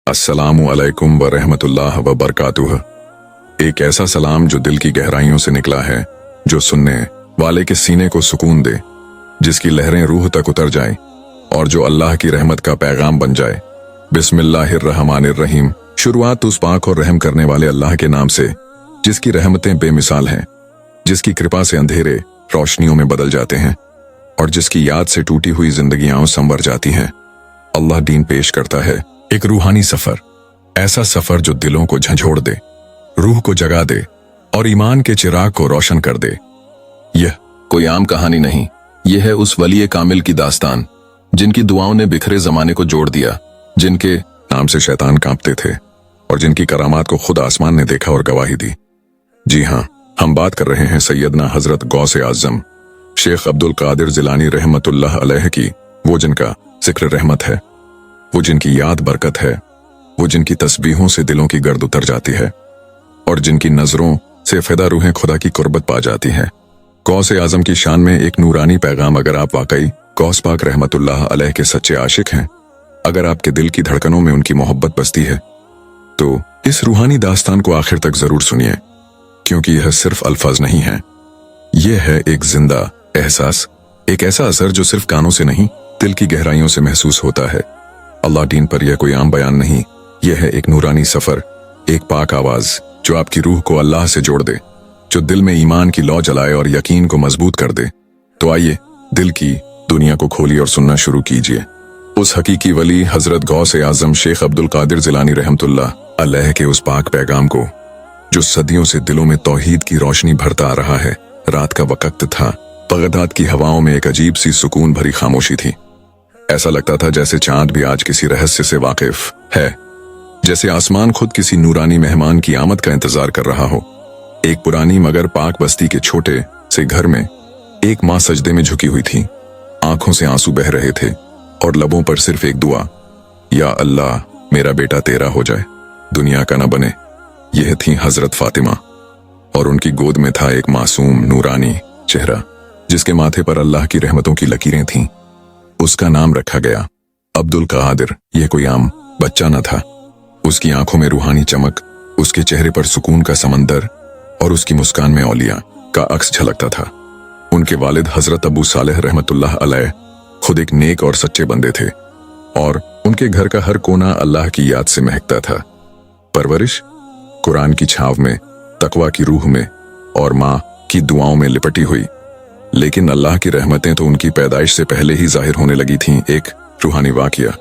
अस्सलामु अलैकुम व रहमतुल्लाह व बरकातुह। एक ऐसा सलाम जो दिल की गहराइयों से निकला है, जो सुनने वाले के सीने को सुकून दे, जिसकी लहरें रूह तक उतर जाएं और जो अल्लाह की रहमत का पैगाम बन जाए। बिस्मिल्लाहिर्रहमानिर्रहीम। शुरुआत उस पाक और रहम करने वाले अल्लाह के नाम से, जिसकी रहमतें बेमिसाल हैं, जिसकी कृपा से अंधेरे रोशनियों में बदल जाते हैं और जिसकी याद से टूटी हुई जिंदगियां संवर जाती हैं। अल्लाह दीन पेश करता है एक रूहानी सफर, ऐसा सफर जो दिलों को झंझोड़ दे, रूह को जगा दे और ईमान के चिराग को रोशन कर दे। यह कोई आम कहानी नहीं, यह है उस वली कामिल की दास्तान, जिनकी दुआओं ने बिखरे जमाने को जोड़ दिया, जिनके नाम से शैतान कांपते थे और जिनकी करामात को खुद आसमान ने देखा और गवाही दी। जी हाँ, हम बात कर रहे हैं सैयदना हजरत गौसे आजम शेख अब्दुल कादिर जिलानी रहमतुल्लाह अलैह की, वो जिनका जिक्र रहमत है, वो जिनकी याद बरकत है, वो जिनकी तस्बीहों से दिलों की गर्द उतर जाती है और जिनकी नजरों से फिदा रूहें खुदा की कुर्बत पा जाती हैं। गौसे आजम की शान में एक नूरानी पैगाम। अगर आप वाकई गौस पाक रहमतुल्लाह अलैह के सच्चे आशिक हैं, अगर आपके दिल की धड़कनों में उनकी मोहब्बत बसती है, तो इस रूहानी दास्तान को आखिर तक जरूर सुनिए, क्योंकि यह सिर्फ अल्फाज नहीं है, यह है एक जिंदा एहसास, एक ऐसा असर जो सिर्फ कानों से नहीं, दिल की गहराइयों से महसूस होता है। अल्लाह दीन पर यह कोई आम बयान नहीं, यह है एक नूरानी सफर, एक पाक आवाज जो आपकी रूह को अल्लाह से जोड़ दे, जो दिल में ईमान की लौ जलाए और यकीन को मजबूत कर दे। तो आइए दिल की दुनिया को खोलिए और सुनना शुरू कीजिए उस हकीकी वली हजरत गौसे आजम शेख अब्दुल कादिर जिलानी रहमतुल्लाह अलैह के उस पाक पैगाम को, जो सदियों से दिलों में तौहीद की रोशनी भरता आ रहा है। रात का वक्त था, बगदाद की हवाओं में एक अजीब सी सुकून भरी खामोशी थी। ऐसा लगता था जैसे चांद भी आज किसी रहस्य से वाकिफ है, जैसे आसमान खुद किसी नूरानी मेहमान की आमद का इंतजार कर रहा हो। एक पुरानी मगर पाक बस्ती के छोटे से घर में एक माँ सजदे में झुकी हुई थी, आंखों से आंसू बह रहे थे और लबों पर सिर्फ एक दुआ, या अल्लाह मेरा बेटा तेरा हो जाए, दुनिया का न बने। यह थी हजरत फातिमा और उनकी गोद में था एक मासूम नूरानी चेहरा, जिसके माथे पर अल्लाह की रहमतों की लकीरें थीं। उसका नाम रखा गया अब्दुल कादिर। यह कोई आम बच्चा न था, उसकी आंखों में रूहानी चमक, उसके चेहरे पर सुकून का समंदर और उसकी मुस्कान में औलिया का अक्स झलकता था। उनके वालिद हजरत अबू सालेह रहमतुल्लाह अलैह खुद एक नेक और सच्चे बंदे थे और उनके घर का हर कोना अल्लाह की याद से महकता था। परवरिश कुरान की छाव में, तकवा की रूह में और माँ की दुआओं में लिपटी हुई। लेकिन अल्लाह की रहमतें तो उनकी पैदाइश से पहले ही जाहिर होने लगी थीं। एक रूहानी वाकया,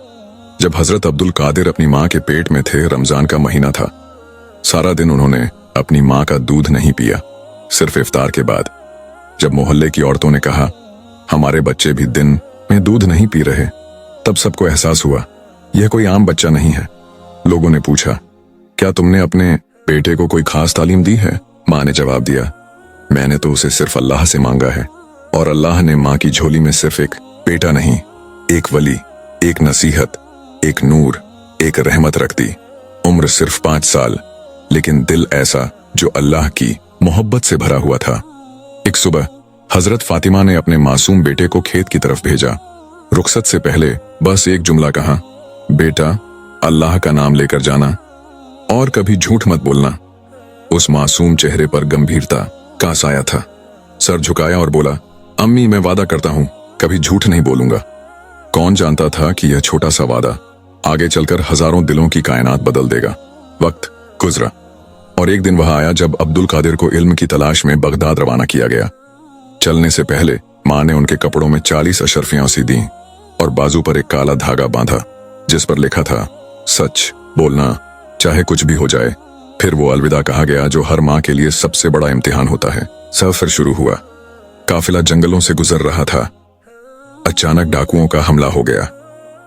जब हजरत अब्दुल कादिर अपनी माँ के पेट में थे, रमजान का महीना था। सारा दिन उन्होंने अपनी माँ का दूध नहीं पिया, सिर्फ इफ्तार के बाद, जब मोहल्ले की औरतों ने कहा हमारे बच्चे भी दिन में दूध नहीं पी रहे, तब सबको एहसास हुआ यह कोई आम बच्चा नहीं है। लोगों ने पूछा, क्या तुमने अपने बेटे को कोई खास तालीम दी है? माँ ने जवाब दिया, मैंने तो उसे सिर्फ अल्लाह से मांगा है। और अल्लाह ने माँ की झोली में सिर्फ एक बेटा नहीं, एक वली, एक नसीहत, एक नूर, एक रहमत रख दी। उम्र सिर्फ 5 साल, लेकिन दिल ऐसा जो अल्लाह की मोहब्बत से भरा हुआ था। एक सुबह हजरत फातिमा ने अपने मासूम बेटे को खेत की तरफ भेजा। रुखसत से पहले बस एक जुमला कहा, बेटा अल्लाह का नाम लेकर जाना और कभी झूठ मत बोलना। उस मासूम चेहरे पर गंभीरता का साया था। सर झुकाया और बोला, अम्मी मैं वादा करता हूं कभी झूठ नहीं बोलूंगा। कौन जानता था कि यह छोटा सा वादा आगे चलकर हजारों दिलों की कायनात बदल देगा। वक्त गुजरा और एक दिन वह आया जब अब्दुल कादिर को इल्म की तलाश में बगदाद रवाना किया गया। चलने से पहले माँ ने उनके कपड़ों में 40 अशरफियां सी दी और बाजू पर एक काला धागा बांधा, जिस पर लिखा था, सच बोलना चाहे कुछ भी हो जाए। फिर वो अलविदा कहा गया, जो हर माँ के लिए सबसे बड़ा इम्तिहान होता है। सफर शुरू हुआ। काफिला जंगलों से गुजर रहा था। अचानक डाकुओं का हमला हो गया।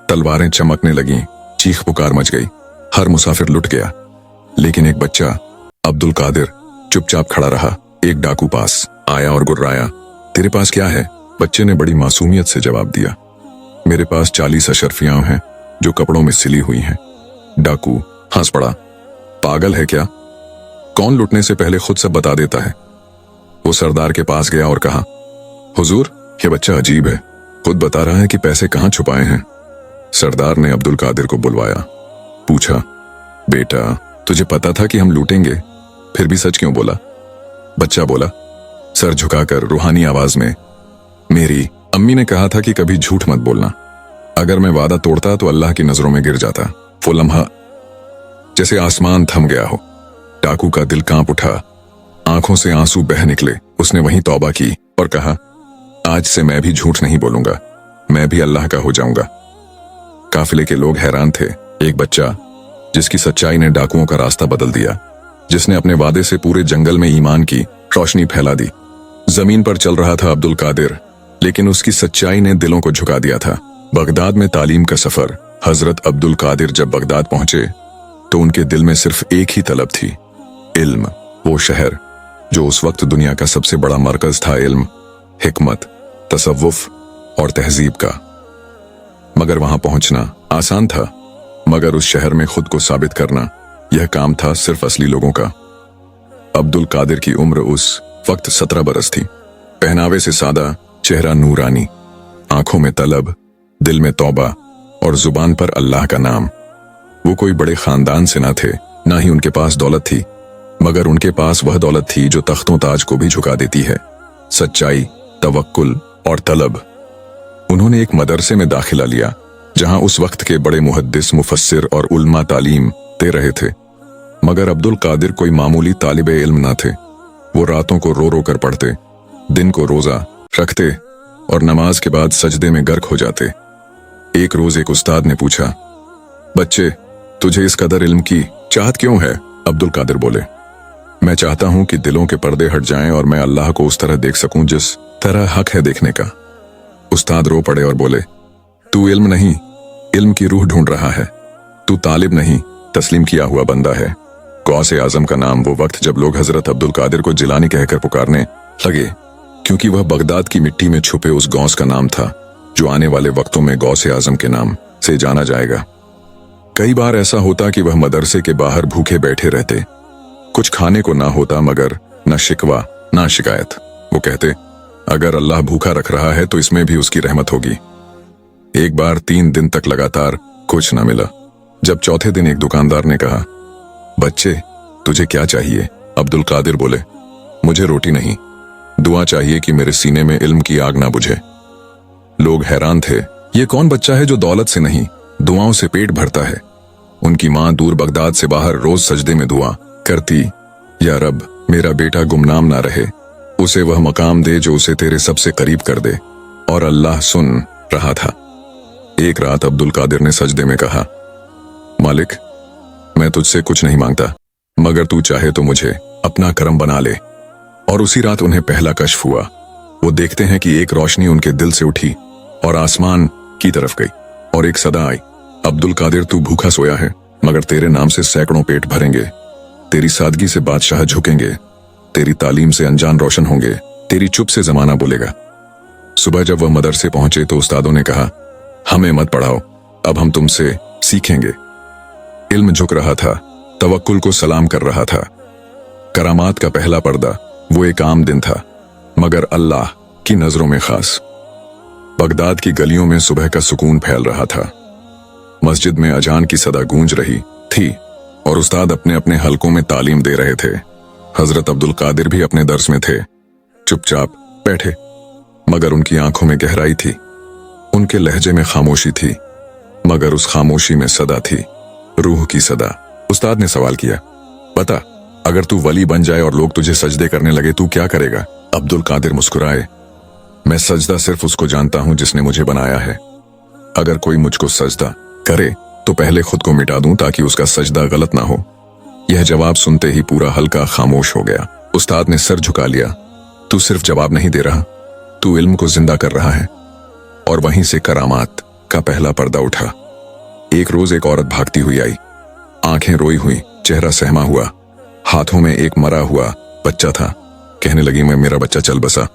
तलवारें चमकने लगीं, चीख पुकार मच गई। हर मुसाफिर लुट गया, लेकिन एक बच्चा अब्दुल कादिर चुपचाप खड़ा रहा। एक डाकू पास आया और गुर्राया, तेरे पास क्या है? बच्चे ने बड़ी मासूमियत से जवाब दिया, मेरे पास 40 अशरफियां हैं जो कपड़ों में सिली हुई हैं। डाकू हंस पड़ा, पागल है क्या? कौन लुटने से पहले खुद सब बता देता है? वो सरदार के पास गया और कहा, हुजूर ये बच्चा अजीब है, खुद बता रहा है कि पैसे कहाँ छुपाए हैं। सरदार ने अब्दुल कादिर को बुलवाया, पूछा, बेटा तुझे पता था कि हम लूटेंगे, फिर भी सच क्यों बोला? बच्चा बोला, सर झुकाकर रूहानी आवाज में, मेरी अम्मी ने कहा था कि कभी झूठ मत बोलना। अगर मैं वादा तोड़ता तो अल्लाह की नजरों में गिर जाता। वो लम्हा जैसे आसमान थम गया हो। डाकू का दिल कांप उठा, आंखों से आंसू बह निकले। उसने वहीं तौबा की और कहा, आज से मैं भी झूठ नहीं बोलूंगा, मैं भी अल्लाह का हो जाऊंगा। काफिले के लोग हैरान थे। एक बच्चा जिसकी सच्चाई ने डाकुओं का रास्ता बदल दिया, जिसने अपने वादे से पूरे जंगल में ईमान की रोशनी फैला दी। जमीन पर चल रहा था अब्दुल कादिर, लेकिन उसकी सच्चाई ने दिलों को झुका दिया था। बगदाद में तालीम का सफर। हजरत अब्दुल कादिर जब बगदाद पहुंचे तो उनके दिल में सिर्फ एक ही तलब थी, इल्म। वो शहर जो उस वक्त दुनिया का सबसे बड़ा मरकज था इल्म, हिकमत, तसव्वुफ और तहजीब का। मगर वहां पहुंचना आसान था, मगर उस शहर में खुद को साबित करना, यह काम था सिर्फ असली लोगों का। अब्दुल कादिर की उम्र उस वक्त 17 बरस थी। पहनावे से सादा, चेहरा नूरानी, आंखों में तलब, दिल में तौबा और जुबान पर अल्लाह का नाम। वो कोई बड़े खानदान से ना थे, ना ही उनके पास दौलत थी, मगर उनके पास वह दौलत थी जो तख्तों ताज को भी झुका देती है, सच्चाई, तवक्कुल और तलब। उन्होंने एक मदरसे में दाखिला लिया जहां उस वक्त के बड़े मुहद्दिस, मुफस्सिर और उल्मा तालीम दे रहे थे। मगर अब्दुल कादिर कोई मामूली तालिबे इल्म ना थे। वो रातों को रो रो कर पढ़ते, दिन को रोजा रखते और नमाज के बाद सजदे में गर्क हो जाते। एक रोज एक उस्ताद ने पूछा, बच्चे तुझे इस कदर इल्म की चाहत क्यों है? अब्दुल कादिर बोले, मैं चाहता हूं कि दिलों के पर्दे हट जाएं और मैं अल्लाह को उस तरह देख सकूं जिस तरह हक है देखने का। उस्ताद रो पड़े और बोले, तू इल्म नहीं, इल्म की रूह ढूंढ रहा है। तू तालिब नहीं, तस्लीम किया हुआ बंदा है। गौसे आजम का नाम वो वक्त जब लोग हजरत अब्दुल कादिर को जिलानी कहकर पुकारने लगे, क्योंकि वह बगदाद की मिट्टी में छुपे उस गौस का नाम था जो आने वाले वक्तों में गौसे आजम के नाम से जाना जाएगा। कई बार ऐसा होता कि वह मदरसे के बाहर भूखे बैठे रहते। कुछ खाने को ना होता, मगर न शिकवा ना शिकायत। वो कहते, अगर अल्लाह भूखा रख रहा है तो इसमें भी उसकी रहमत होगी। एक बार 3 दिन तक लगातार कुछ ना मिला। जब चौथे दिन एक दुकानदार ने कहा, बच्चे तुझे क्या चाहिए? अब्दुल कादिर बोले, मुझे रोटी नहीं, दुआ चाहिए कि मेरे सीने में इल्म की आग ना बुझे। लोग हैरान थे, ये कौन बच्चा है जो दौलत से नहीं दुआओं से पेट भरता है? उनकी मां दूर बगदाद से बाहर रोज सजदे में दुआ करती, या रब मेरा बेटा गुमनाम ना रहे, उसे वह मकाम दे जो उसे तेरे सबसे करीब कर दे। और अल्लाह सुन रहा था। एक रात अब्दुल कादिर ने सजदे में कहा, मालिक मैं तुझसे कुछ नहीं मांगता, मगर तू चाहे तो मुझे अपना करम बना ले। और उसी रात उन्हें पहला कश्फ हुआ। वो देखते हैं कि एक रोशनी उनके दिल से उठी और आसमान की तरफ गई और एक सदा आई, अब्दुल कादिर तू भूखा सोया है, मगर तेरे नाम से सैकड़ों पेट भरेंगे, तेरी सादगी से बादशाह झुकेंगे, तेरी तालीम से अनजान रोशन होंगे, तेरी चुप से जमाना बोलेगा। सुबह जब वह मदरसे पहुंचे तो उस्तादों ने कहा, हमें मत पढ़ाओ, अब हम तुमसे सीखेंगे। इल्म झुक रहा था, तवक्कुल को सलाम कर रहा था। करामात का पहला पर्दा वो एक आम दिन था, मगर अल्लाह की नजरों में खास। बगदाद की गलियों में सुबह का सुकून फैल रहा था। मस्जिद में अजान की सदा गूंज रही थी और उस्ताद अपने अपने हलकों में तालीम दे रहे थे। हजरत अब्दुल कादिर भी अपने दर्स में थे, चुपचाप बैठे, मगर उनकी आंखों में गहराई थी, उनके लहजे में खामोशी थी, मगर उस खामोशी में सदा थी, रूह की सदा। उस्ताद ने सवाल किया, बता अगर तू वली बन जाए और लोग तुझे सजदे करने लगे तू क्या करेगा? अब्दुल कादिर मुस्कुराए, मैं सजदा सिर्फ उसको जानता हूं जिसने मुझे बनाया है। अगर कोई मुझको सजदा करे तो पहले खुद को मिटा दूं ताकि उसका सजदा गलत ना हो। यह जवाब सुनते ही पूरा हल्का खामोश हो गया। उस्ताद ने सर झुका लिया, तू सिर्फ जवाब नहीं दे रहा, तू इल्म को जिंदा कर रहा है। और वहीं से करामात का पहला पर्दा उठा। एक रोज एक औरत भागती हुई आई, आंखें रोई हुई, चेहरा सहमा हुआ, हाथों में एक मरा हुआ बच्चा था। कहने लगी, मैं मेरा बच्चा चल बसा,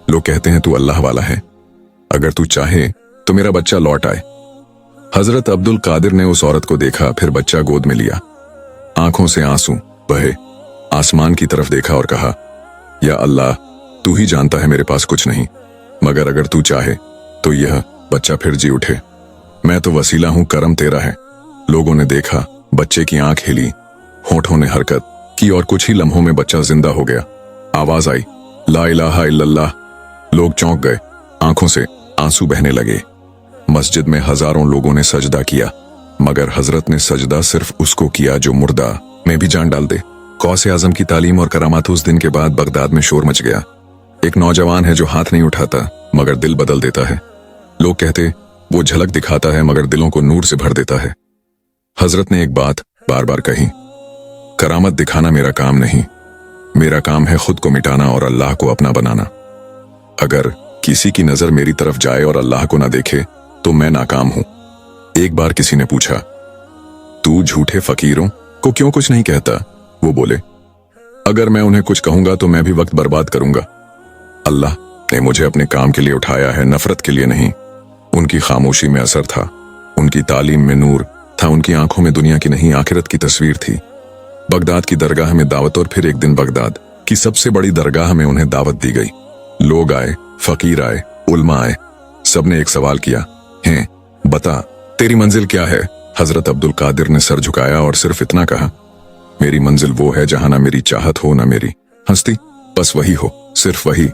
लोग कहते हैं तू अल्लाह वाला है, अगर तू चाहे तो मेरा बच्चा लौट आए। हजरत अब्दुल कादिर ने उस औरत को देखा, फिर बच्चा गोद में लिया, आंखों से आंसू बहे, आसमान की तरफ देखा और कहा, या अल्लाह तू ही जानता है मेरे पास कुछ नहीं, मगर अगर तू चाहे तो यह बच्चा फिर जी उठे। मैं तो वसीला हूं, करम तेरा है। लोगों ने देखा बच्चे की आंख हिली, होठों ने हरकत की और कुछ ही लम्हों में बच्चा जिंदा हो गया। आवाज आई, ला इलाहा इल्लल्लाह। लोग चौंक गए, आंखों से आंसू बहने लगे। मस्जिद में हजारों लोगों ने सजदा किया, मगर हजरत ने सजदा सिर्फ उसको किया जो मुर्दा में भी जान डाल दे। गौसे आजम की तालीम और करामात। उस दिन के बाद बगदाद में शोर मच गया। एक नौजवान है जो हाथ नहीं उठाता मगर दिल बदल देता है। लोग कहते वो झलक दिखाता है मगर दिलों को नूर से भर देता है। हजरत ने एक बात बार बार कही, करामत दिखाना मेरा काम नहीं, मेरा काम है खुद को मिटाना और अल्लाह को अपना बनाना। अगर किसी की नजर मेरी तरफ जाए और अल्लाह को ना देखे तो मैं नाकाम हूं। एक बार किसी ने पूछा, तू झूठे फकीरों को क्यों कुछ नहीं कहता? वो बोले, अगर मैं उन्हें कुछ कहूंगा तो मैं भी वक्त बर्बाद करूंगा। अल्लाह ने मुझे अपने काम के लिए उठाया है, नफरत के लिए नहीं। उनकी खामोशी में असर था, उनकी तालीम में नूर था, उनकी आंखों में दुनिया की नहीं आखिरत की तस्वीर थी। बगदाद की दरगाह में दावत, और फिर एक दिन बगदाद की सबसे बड़ी दरगाह में उन्हें दावत दी गई। लोग आए, फकीर आए, उल्मा आए। सबने एक सवाल किया, हैं बता तेरी मंजिल क्या है? हजरत अब्दुल कादिर ने सर झुकाया और सिर्फ इतना कहा, मेरी मंजिल वो है जहां ना मेरी चाहत हो ना मेरी हस्ती, बस वही हो, सिर्फ वही।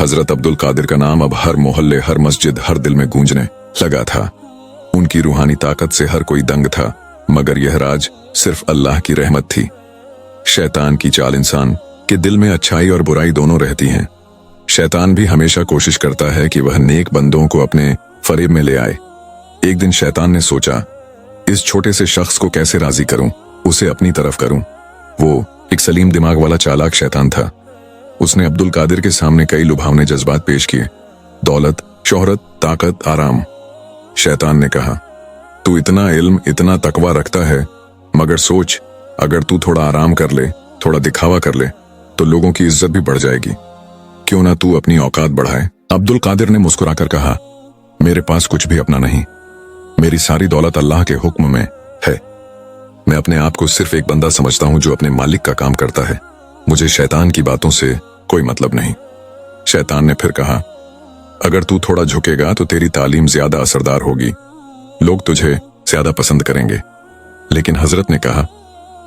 हजरत अब्दुल कादिर का नाम अब हर मोहल्ले, हर मस्जिद, हर दिल में गूंजने लगा था। उनकी रूहानी ताकत से हर कोई दंग था, मगर यह राज सिर्फ अल्लाह की रहमत थी। शैतान की चाल, इंसान के दिल में अच्छाई और बुराई दोनों रहती हैं। शैतान भी हमेशा कोशिश करता है कि वह नेक बंदों को अपने फरेब में ले आए। एक दिन शैतान ने सोचा, इस छोटे से शख्स को कैसे राजी करूं, उसे अपनी तरफ करूं। वो एक सलीम दिमाग वाला चालाक शैतान था। उसने अब्दुल कादिर के सामने कई लुभावने जज्बात पेश किए, दौलत, शोहरत, ताकत, आराम। शैतान ने कहा, तू इतना इल्म, इतना तकवा रखता है, मगर सोच, अगर तू थोड़ा आराम कर ले, थोड़ा दिखावा कर ले, तो लोगों की इज्जत भी बढ़ जाएगी। क्यों ना तू अपनी औकात बढ़ाए? अब्दुल कादिर ने मुस्कुराकर कहा, मेरे पास कुछ भी अपना नहीं, मेरी सारी दौलत अल्लाह के हुक्म में है। मैं अपने आप को सिर्फ एक बंदा समझता हूं जो अपने मालिक का काम करता है। मुझे शैतान की बातों से कोई मतलब नहीं। शैतान ने फिर कहा, अगर तू थोड़ा झुकेगा तो तेरी तालीम ज्यादा असरदार होगी, लोग तुझे ज्यादा पसंद करेंगे। लेकिन हजरत ने कहा,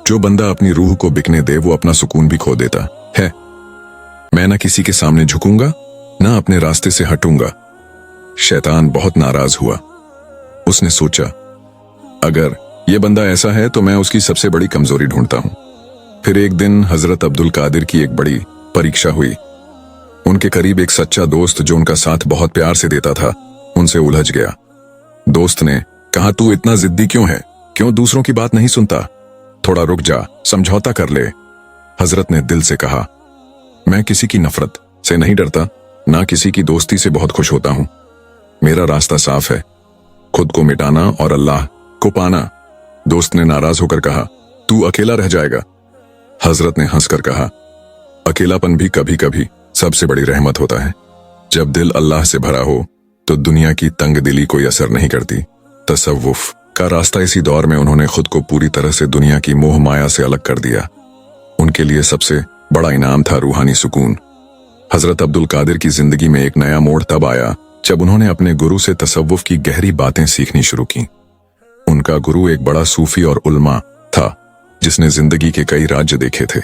जो बंदा अपनी रूह को बिकने दे वो अपना सुकून भी खो देता है। मैं ना किसी के सामने झुकूंगा, ना अपने रास्ते से हटूंगा। शैतान बहुत नाराज हुआ। उसने सोचा, अगर ये बंदा ऐसा है तो मैं उसकी सबसे बड़ी कमजोरी ढूंढता हूं। फिर एक दिन हजरत अब्दुल कादिर की एक बड़ी परीक्षा हुई। उनके करीब एक सच्चा दोस्त जो उनका साथ बहुत प्यार से देता था, उनसे उलझ गया। दोस्त ने कहा, तू इतना जिद्दी क्यों है? क्यों दूसरों की बात नहीं सुनता? थोड़ा रुक जा, समझौता कर ले। हजरत ने दिल से कहा, मैं किसी की नफरत से नहीं डरता, ना किसी की दोस्ती से बहुत खुश होता हूं। मेरा रास्ता साफ है, खुद को मिटाना और अल्लाह को पाना। दोस्त ने नाराज होकर कहा, तू अकेला रह जाएगा। हजरत ने हंसकर कहा, अकेलापन भी कभी कभी सबसे बड़ी रहमत होता है। जब दिल अल्लाह से भरा हो तो दुनिया की तंग दिली कोई असर नहीं करती। तसव्वुफ का रास्ता, इसी दौर में उन्होंने खुद को पूरी तरह से दुनिया की मोह माया से अलग कर दिया। उनके लिए सबसे बड़ा इनाम था रूहानी सुकून। हजरत अब्दुल कादिर की जिंदगी में एक नया मोड़ तब आया जब उन्होंने अपने गुरु से तसव्वुफ की गहरी बातें सीखनी शुरू की। उनका गुरु एक बड़ा सूफी और उल्मा था जिसने जिंदगी के कई राज्य देखे थे।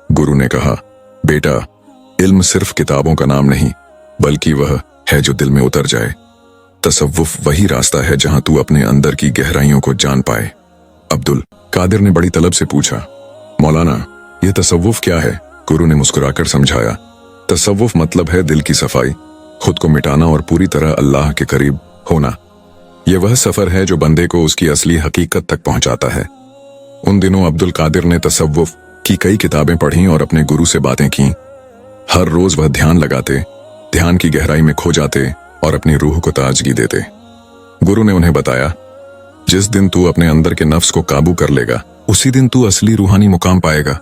गुरु ने कहा, बेटा, इल्म सिर्फ किताबों का नाम नहीं, बल्कि वह है जो दिल में उतर जाए। तसव्वुफ वही रास्ता है जहां तू अपने अंदर की गहराइयों को जान पाए। अब्दुल कादिर ने बड़ी तलब से पूछा, मौलाना, यह तसव्वुफ क्या है? गुरु ने मुस्कुराकर समझाया, तसव्वुफ मतलब है दिल की सफाई, खुद को मिटाना और पूरी तरह अल्लाह के करीब होना। यह वह सफर है जो बंदे को उसकी असली हकीकत तक पहुंचाता है। उन दिनों अब्दुल कादिर ने तसव्वुफ की कई किताबें पढ़ी और अपने गुरु से बातें की। हर रोज वह ध्यान लगाते, ध्यान की गहराई में खो जाते और अपनी रूह को ताजगी देते। गुरु ने उन्हें बताया, जिस दिन तू अपने अंदर के नफ्स को काबू कर लेगा, उसी दिन तू असली रूहानी मुकाम पाएगा।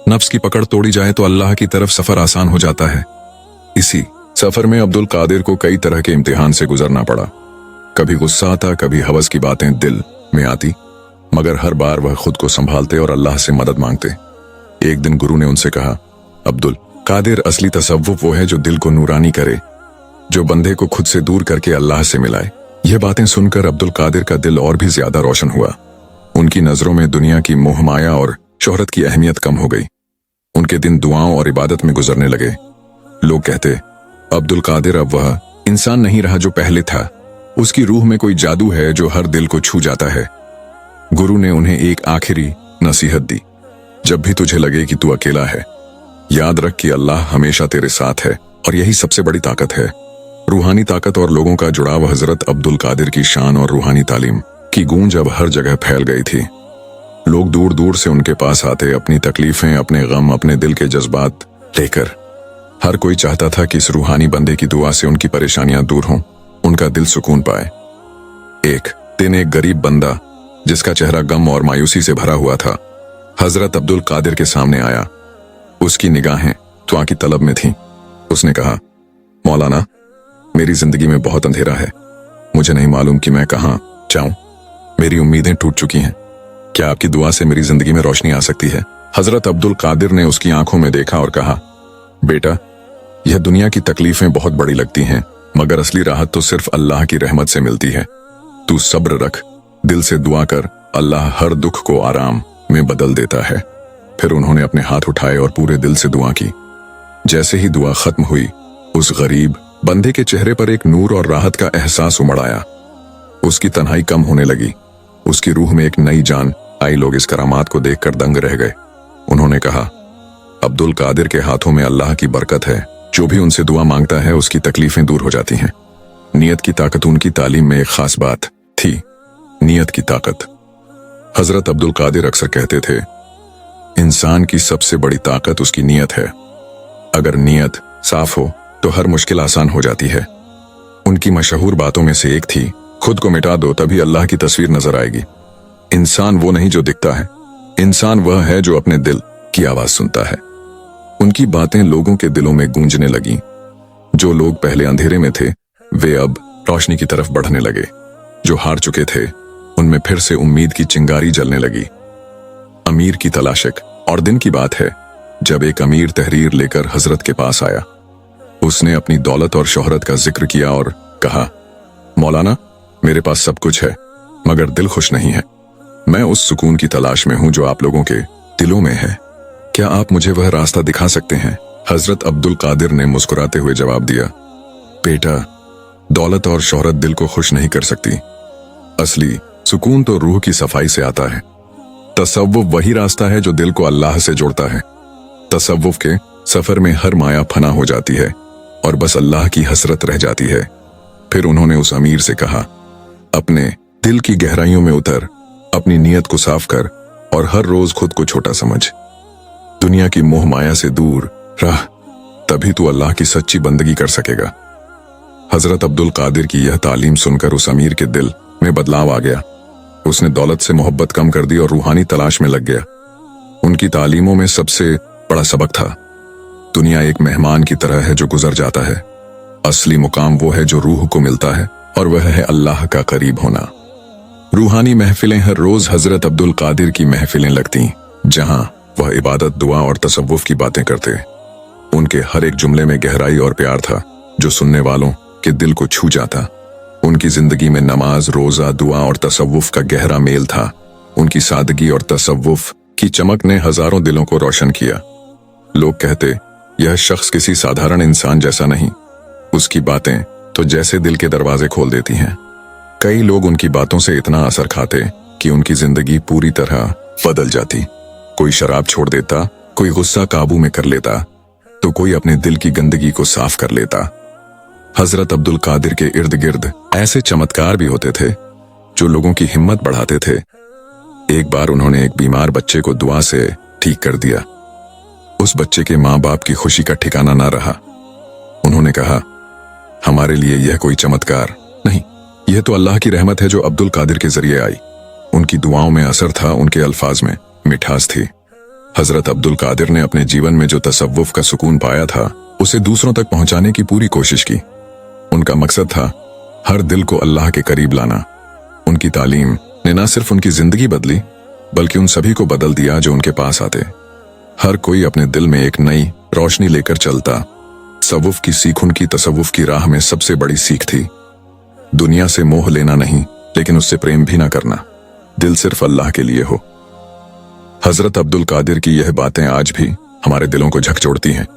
नफ्स की पकड़ तोड़ी जाए तो अल्लाह की तरफ सफर आसान हो जाता है। इसी सफर में अब्दुल कादिर को कई तरह के इम्तिहान से गुजरना पड़ा। कभी गुस्सा आता, कभी हवस की बातें दिल में आती, मगर हर बार वह खुद को संभालते और अल्लाह से मदद मांगते। एक दिन गुरु ने उनसे कहा, अब्दुल कादिर, असली तसव्वुफ वो है जो दिल को नूरानी करे, जो बंदे को खुद से दूर करके अल्लाह से मिलाए। यह बातें सुनकर अब्दुल कादिर का दिल और भी ज्यादा रोशन हुआ। उनकी नजरों में दुनिया की मोह माया और शोहरत की अहमियत कम हो गई। उनके दिन दुआओं और इबादत में गुजरने लगे। लोग कहते, अब्दुल कादिर अब वह इंसान नहीं रहा जो पहले था। उसकी रूह में कोई जादू है जो हर दिल को छू जाता है। गुरु ने उन्हें एक आखिरी नसीहत दी, जब भी तुझे लगे कि तू अकेला है, याद रख कि अल्लाह हमेशा तेरे साथ है और यही सबसे बड़ी ताकत है। रूहानी ताकत और लोगों का जुड़ाव। हजरत अब्दुल कादिर की शान और रूहानी तालीम की गूंज अब हर जगह फैल गई थी। लोग दूर दूर से उनके पास आते, अपनी तकलीफें, अपने गम, अपने दिल के जज्बात लेकर। हर कोई चाहता था कि इस रूहानी बंदे की दुआ से उनकी परेशानियां दूर हों, उनका दिल सुकून पाए। एक दिन एक गरीब बंदा जिसका चेहरा गम और मायूसी से भरा हुआ था, हजरत अब्दुल कादिर के सामने आया। उसकी निगाहें दुआ की तलब में थीं। उसने कहा, मौलाना, मेरी जिंदगी में बहुत अंधेरा है। मुझे नहीं मालूम कि मैं कहां जाऊं। मेरी उम्मीदें टूट चुकी हैं। क्या आपकी दुआ से मेरी जिंदगी में रोशनी आ सकती है? हजरत अब्दुल कादिर ने उसकी आंखों में देखा और कहा, बेटा, यह दुनिया की तकलीफें बहुत बड़ी लगती हैं, मगर असली राहत तो सिर्फ अल्लाह की रहमत से मिलती है। तू सब्र रख, दिल से दुआ कर, अल्लाह हर दुख को आराम में बदल देता है। फिर उन्होंने अपने हाथ उठाए और पूरे दिल से दुआ की। जैसे ही दुआ खत्म हुई, उस गरीब बंदे के चेहरे पर एक नूर और राहत का एहसास उमड़ आया। उसकी तन्हाई कम होने लगी, उसकी रूह में एक नई जान आई। लोग इस करामात को देखकर दंग रह गए। उन्होंने कहा, अब्दुल कादिर के हाथों में अल्लाह की बरकत है। जो भी उनसे दुआ मांगता है उसकी तकलीफें दूर हो जाती हैं। नियत की ताकत। उनकी तालीम में एक खास बात थी, नियत की ताकत। हजरत अब्दुल कादिर अक्सर कहते थे, इंसान की सबसे बड़ी ताकत उसकी नियत है। अगर नियत साफ हो तो हर मुश्किल आसान हो जाती है। उनकी मशहूर बातों में से एक थी, खुद को मिटा दो तभी अल्लाह की तस्वीर नजर आएगी। इंसान वो नहीं जो दिखता है, इंसान वह है जो अपने दिल की आवाज सुनता है। उनकी बातें लोगों के दिलों में गूंजने लगीं। जो लोग पहले अंधेरे में थे, वे अब रोशनी की तरफ बढ़ने लगे। जो हार चुके थे, उनमें फिर से उम्मीद की चिंगारी जलने लगी। अमीर की तलाशक। और दिन की बात है जब एक अमीर तहरीर लेकर हजरत के पास आया। उसने अपनी दौलत और शोहरत का जिक्र किया और कहा, मौलाना, मेरे पास सब कुछ है मगर दिल खुश नहीं है। मैं उस सुकून की तलाश में हूं जो आप लोगों के दिलों में है। क्या आप मुझे वह रास्ता दिखा सकते हैं? हजरत अब्दुल कादिर ने मुस्कुराते हुए जवाब दिया, बेटा, दौलत और शोहरत दिल को खुश नहीं कर सकती। असली सुकून तो रूह की सफाई से आता है। तसव्वुफ वही रास्ता है जो दिल को अल्लाह से जोड़ता है। तसव्वुफ के सफर में हर माया फना हो जाती है और बस अल्लाह की हसरत रह जाती है। फिर उन्होंने उस अमीर से कहा, अपने दिल की गहराइयों में उतर, अपनी नीयत को साफ कर और हर रोज खुद को छोटा समझ। दुनिया की मोह माया से दूर रह, तभी तू अल्लाह की सच्ची बंदगी कर सकेगा। हजरत अब्दुल कादिर की यह तालीम सुनकर उस अमीर के दिल में बदलाव आ गया। उसने दौलत से मोहब्बत कम कर दी और रूहानी तलाश में लग गया। उनकी तालीमों में सबसे बड़ा सबक था, दुनिया एक मेहमान की तरह है जो गुजर जाता है। असली मुकाम वो है जो रूह को मिलता है और वह है अल्लाह का करीब होना। रूहानी महफिलें हर रोज हजरत अब्दुल कादिर की महफिलें लगती, जहां वह इबादत, दुआ और तसव्वुफ की बातें करते। उनके हर एक जुमले में गहराई और प्यार था जो सुनने वालों के दिल को छू जाता। उनकी जिंदगी में नमाज, रोजा, दुआ और तसव्वुफ का गहरा मेल था। उनकी सादगी और तसव्वुफ की चमक ने हजारों दिलों को रोशन किया। लोग कहते, यह शख्स किसी साधारण इंसान जैसा नहीं, उसकी बातें तो जैसे दिल के दरवाजे खोल देती हैं। कई लोग उनकी बातों से इतना असर खाते कि उनकी जिंदगी पूरी तरह बदल जाती। कोई शराब छोड़ देता, कोई गुस्सा काबू में कर लेता, तो कोई अपने दिल की गंदगी को साफ कर लेता। हजरत अब्दुल कादिर के इर्द गिर्द ऐसे चमत्कार भी होते थे जो लोगों की हिम्मत बढ़ाते थे। एक बार उन्होंने एक बीमार बच्चे को दुआ से ठीक कर दिया। उस बच्चे के माँ बाप की खुशी का ठिकाना ना रहा। उन्होंने कहा, हमारे लिए यह कोई चमत्कार नहीं, यह तो अल्लाह की रहमत है जो अब्दुल कादिर के जरिए आई। उनकी दुआओं में असर था, उनके अल्फाज में मिठास थी। हजरत अब्दुल कादिर ने अपने जीवन में जो तसव्वुफ का सुकून पाया था, उसे दूसरों तक पहुंचाने की पूरी कोशिश की। उनका मकसद था हर दिल को अल्लाह के करीब लाना। उनकी तालीम ने न सिर्फ उनकी जिंदगी बदली, बल्कि उन सभी को बदल दिया जो उनके पास आते। हर कोई अपने दिल में एक नई रोशनी लेकर चलता। तसव्वुफ की सीख उनकी तसव्वुफ की राह में सबसे बड़ी सीख थी। दुनिया से मोह लेना नहीं, लेकिन उससे प्रेम भी ना करना। दिल सिर्फ अल्लाह के लिए हो। हजरत अब्दुल कादिर की यह बातें आज भी हमारे दिलों को झकझोरती हैं,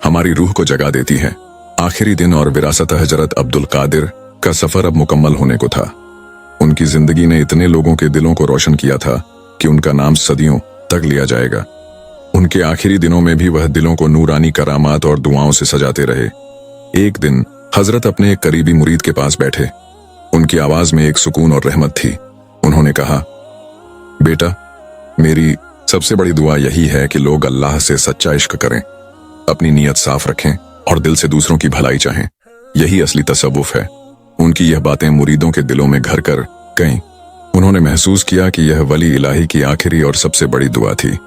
हमारी रूह को जगा देती हैं। आखिरी दिन और विरासत हजरत अब्दुल कादिर का सफर अब मुकम्मल होने को था। उनकी जिंदगी ने इतने लोगों के दिलों को रोशन किया था कि उनका नाम सदियों तक लिया जाएगा। उनके आखिरी दिनों में भी वह दिलों को नूरानी करामात और दुआओं से सजाते रहे। एक दिन हजरत अपने एक करीबी मुरीद के पास बैठे। उनकी आवाज में एक सुकून और रहमत थी। उन्होंने कहा, बेटा, मेरी सबसे बड़ी दुआ यही है कि लोग अल्लाह से सच्चा इश्क करें, अपनी नीयत साफ रखें और दिल से दूसरों की भलाई चाहें। यही असली तसव्वुफ है। उनकी यह बातें मुरीदों के दिलों में घर कर गईं। उन्होंने महसूस किया कि यह वली इलाही की आखिरी और सबसे बड़ी दुआ थी।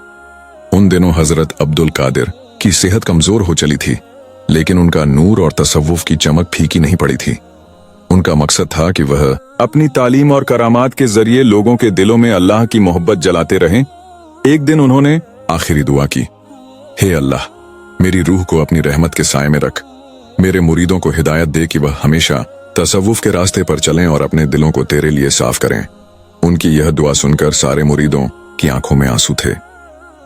उन दिनों हजरत अब्दुल कादिर की सेहत कमजोर हो चली थी, लेकिन उनका नूर और तसव्वुफ की चमक फीकी नहीं पड़ी थी। उनका मकसद था कि वह अपनी तालीम और करामात के जरिए लोगों के दिलों में अल्लाह की मोहब्बत जलाते रहें। एक दिन उन्होंने आखिरी दुआ की, हे अल्लाह, मेरी रूह को अपनी रहमत के साए में रख। मेरे मुरीदों को हिदायत दे कि वह हमेशा तसव्वुफ के रास्ते पर चलें और अपने दिलों को तेरे लिए साफ करें। उनकी यह दुआ सुनकर सारे मुरीदों की आंखों में आंसू थे।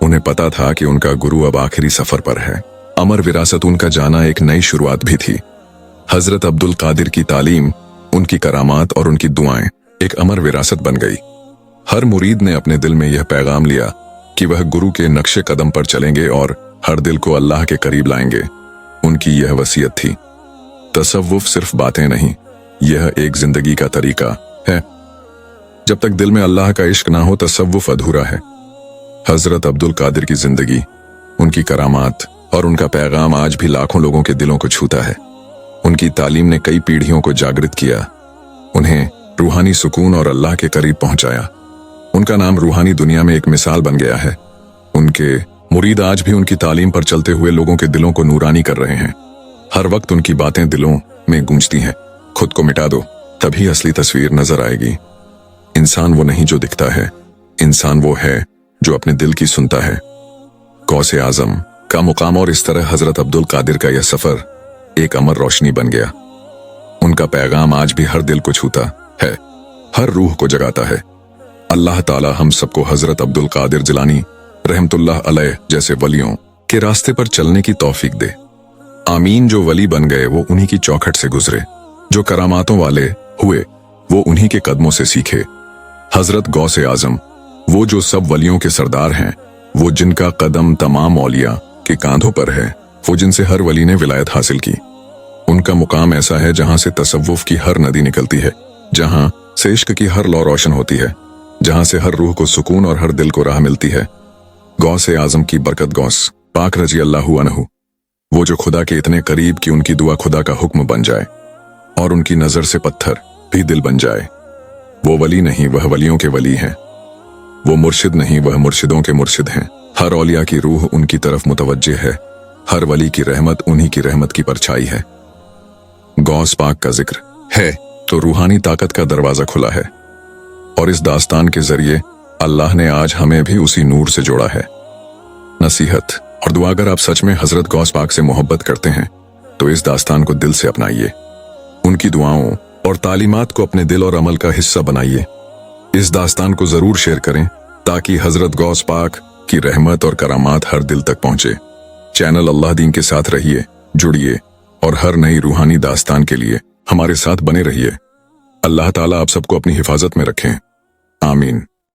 उन्हें पता था कि उनका गुरु अब आखिरी सफर पर है। अमर विरासत उनका जाना एक नई शुरुआत भी थी। हजरत अब्दुल कादिर की तालीम, उनकी करामात और उनकी दुआएं एक अमर विरासत बन गई। हर मुरीद ने अपने दिल में यह पैगाम लिया कि वह गुरु के नक्शे कदम पर चलेंगे और हर दिल को अल्लाह के करीब लाएंगे। उनकी यह वसीयत थी, तसव्वुफ सिर्फ बातें नहीं, यह एक जिंदगी का तरीका है। जब तक दिल में अल्लाह का इश्क ना हो, तसव्वुफ अधूरा है। हजरत अब्दुल कादिर की जिंदगी, उनकी करामात और उनका पैगाम आज भी लाखों लोगों के दिलों को छूता है। उनकी तालीम ने कई पीढ़ियों को जागृत किया, उन्हें रूहानी सुकून और अल्लाह के करीब पहुंचाया। उनका नाम रूहानी दुनिया में एक मिसाल बन गया है। उनके मुरीद आज भी उनकी तालीम पर चलते हुए लोगों के दिलों को नूरानी कर रहे हैं। हर वक्त उनकी बातें दिलों में गूंजती हैं। खुद को मिटा दो, तभी असली तस्वीर नजर आएगी। इंसान वो नहीं जो दिखता है, इंसान वो है जो अपने दिल की सुनता है। गौसे आजम का मुकाम और इस तरह हजरत अब्दुल कादिर का यह सफर एक अमर रोशनी बन गया। उनका पैगाम आज भी हर दिल को छूता है, हर रूह को जगाता है। अल्लाह ताला हम सबको हजरत अब्दुल कादिर जिलानी रहमतुल्लाह अलैह जैसे वलियों के रास्ते पर चलने की तौफीक दे। आमीन। जो वली बन गए वो उन्हीं की चौखट से गुजरे, जो करामातों वाले हुए वो उन्हीं के कदमों से सीखे। हजरत गौसे आजम, वो जो सब वलियों के सरदार हैं, वो जिनका कदम तमाम औलिया के कांधों पर है, वो जिनसे हर वली ने विलायत हासिल की। उनका मुकाम ऐसा है जहां से तसव्वुफ की हर नदी निकलती है, जहां से इश्क की हर लौ रोशन होती है, जहां से हर रूह को सुकून और हर दिल को राह मिलती है। गौसे आजम की बरकत गौस पाक रजी अल्लाहु अन्हु, वो जो खुदा के इतने करीब कि उनकी दुआ खुदा का हुक्म बन जाए और उनकी नजर से पत्थर भी दिल बन जाए। वो वली नहीं, वह वलियों के वली हैं। वो मुर्शिद नहीं, वह मुर्शिदों के मुर्शिद हैं। हर औलिया की रूह उनकी तरफ मुतवज्जे है, हर वली की रहमत उन्हीं की रहमत की परछाई है। गौस पाक का जिक्र है तो रूहानी ताकत का दरवाजा खुला है, और इस दास्तान के जरिए अल्लाह ने आज हमें भी उसी नूर से जोड़ा है। नसीहत और दुआ, अगर आप सच में हजरत गौस पाक से मोहब्बत करते हैं तो इस दास्तान को दिल से अपनाइए। उनकी दुआओं और तालीमात को अपने दिल और अमल का हिस्सा बनाइए। इस दास्तान को जरूर शेयर करें ताकि हजरत गौस पाक की रहमत और करामात हर दिल तक पहुंचे। चैनल अल्लाह दीन के साथ रहिए, जुड़िए और हर नई रूहानी दास्तान के लिए हमारे साथ बने रहिए। अल्लाह ताला आप सबको अपनी हिफाजत में रखें। आमीन।